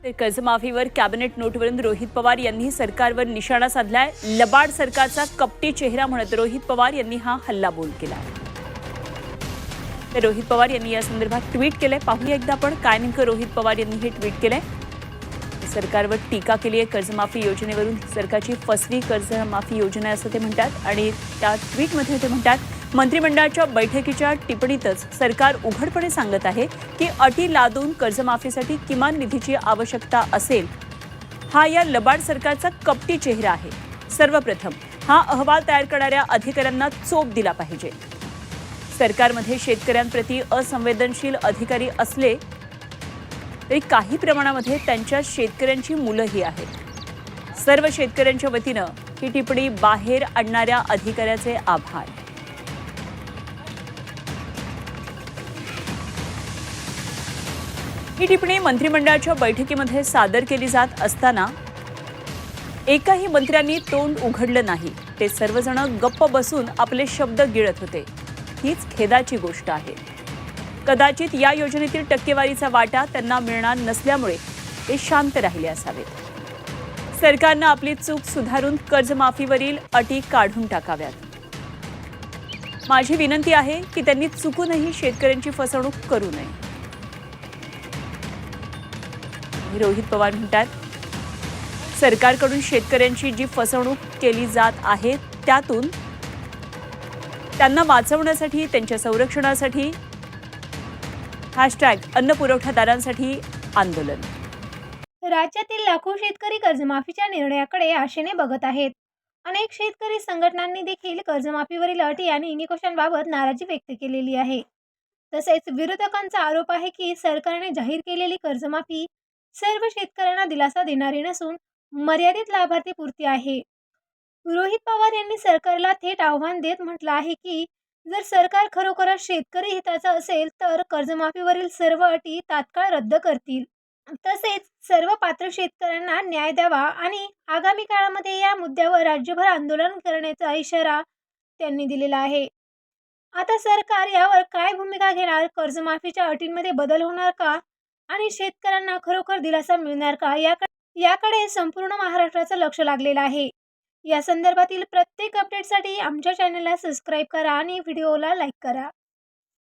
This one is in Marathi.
तर कर्जमाफीवर कॅबिनेट नोटवरून रोहित पवार यांनी सरकारवर निशाणा साधलाय। लबाड सरकारचा कपटी चेहरा म्हणत रोहित पवार यांनी हा हल्लाबोल केला। तर रोहित पवार यांनी या संदर्भात ट्विट केलंय। पाहूया एकदा आपण काय नेमकं रोहित पवार यांनी हे ट्विट केलंय। सरकारवर टीका केली आहे। कर्जमाफी योजनेवरून सरकारची फसवी कर्जमाफी योजना असं ते म्हणतात आणि त्या ट्विटमध्ये ते म्हणतात, मंत्रिमंडळाच्या बैठकीच्या टिप्पणीतच सरकार उघडपणे सांगत आहे की अटी लादून कर्जमाफीसाठी किमान निधीची आवश्यकता असेल। हा या लबाड सरकारचा कपटी चेहरा आहे। सर्वप्रथम हा अहवाल तयार करणाऱ्या अधिकाऱ्यांना चोप दिला पाहिजे। सरकारमध्ये शेतकऱ्यांप्रती असंवेदनशील अधिकारी असले तरी काही प्रमाणामध्ये त्यांच्या शेतकऱ्यांची मुलंही आहेत। सर्व शेतकऱ्यांच्या वतीनं ही टिप्पणी बाहेर आणणाऱ्या अधिकाऱ्याचे आभार। ही टिप्पणी मंत्रिमंडळाच्या बैठकीमध्ये सादर केली जात असताना एकाही मंत्र्यांनी तोंड उघडलं नाही। ते सर्वजण गप्प बसून आपले शब्द गिळत होते। हीच खेदाची गोष्ट आहे। कदाचित या योजनेतील टक्केवारीचा वाटा त्यांना मिळणार नसल्यामुळे ते शांत राहिले असावेत। सरकारनं आपली चूक सुधारून कर्जमाफीवरील अटी काढून टाकाव्यात। माझी विनंती आहे की त्यांनी चुकूनही शेतकऱ्यांची फसवणूक करू नये। रोहित पवार म्हणतात, सरकारकडून शेतकऱ्यांची जी फसवणूक केली जात आहे त्यातून त्यांना वाचवण्यासाठी, त्यांच्या संरक्षणासाठी #अन्न पुरवठादारांसाठी आंदोलन। राज्यातील लाखो शेतकरी कर्जमाफीच्या निर्णयाकडे आशेने बघत आहेत। अनेक शेतकरी संघटनांनी देखील कर्जमाफीवरील अटी आणि निकषांबाबत नाराजी व्यक्त केलेली आहे। तसेच विरोधकांचा आरोप आहे की सरकारने जाहीर केलेली कर्जमाफी सर्व शेतकऱ्यांना दिलासा देणारी नसून मर्यादित लाभार्थीपुरती आहे। रोहित पवार यांनी सरकारला थेट आव्हान देत म्हटलं आहे की जर सरकार खरोखरच शेतकरी हिताचं असेल तर कर्जमाफीवरील सर्व अटी तात्काळ रद्द करतील। तसेच सर्व पात्र शेतकऱ्यांना न्याय द्यावा आणि आगामी काळामध्ये या मुद्द्यावर राज्यभर आंदोलन करण्याचा इशारा त्यांनी दिलेला आहे। आता सरकार यावर काय भूमिका घेणार, कर्जमाफीच्या अटींमध्ये बदल होणार का आणि शेतकऱ्यांना खरोखर दिलासा मिळणार का, याकडे संपूर्ण महाराष्ट्राचं लक्ष लागलेलं आहे। या संदर्भातील प्रत्येक अपडेटसाठी आमच्या चॅनलला सबस्क्राईब करा आणि व्हिडिओला लाईक करा।